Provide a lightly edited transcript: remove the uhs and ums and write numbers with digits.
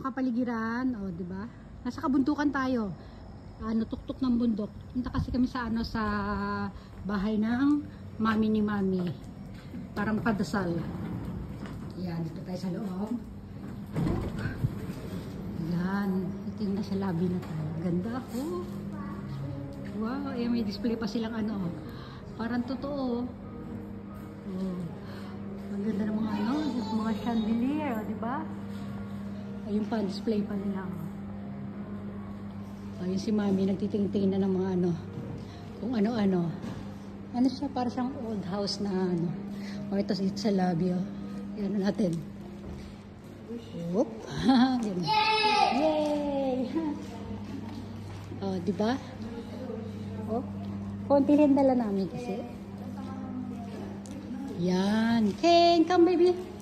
kapaligiran, oh, 'di ba? Nasa kabundukan tayo. Tuktok ng bundok. Punta kasi kami sa sa bahay ng mami ni mami. Parang padasal. Yan, dito tayo sa loob. Yan, ito yung nasa lobby na tayo. Ganda ako. Wow, may display pa silang parang totoo. Oh. Ang ganda ng mga mga chandelier, di ba? Ayun pa, display pa nila. Ayun si mami, nagtitingin na ng mga kung ano-ano. Ano siya, para siyang old house na O, ito sa lobby, oh. Yan natin. Whoop! Yay! Yay! Oh, di ba? Oh, kontihin dala namin kasi. Yan. Ken, come baby.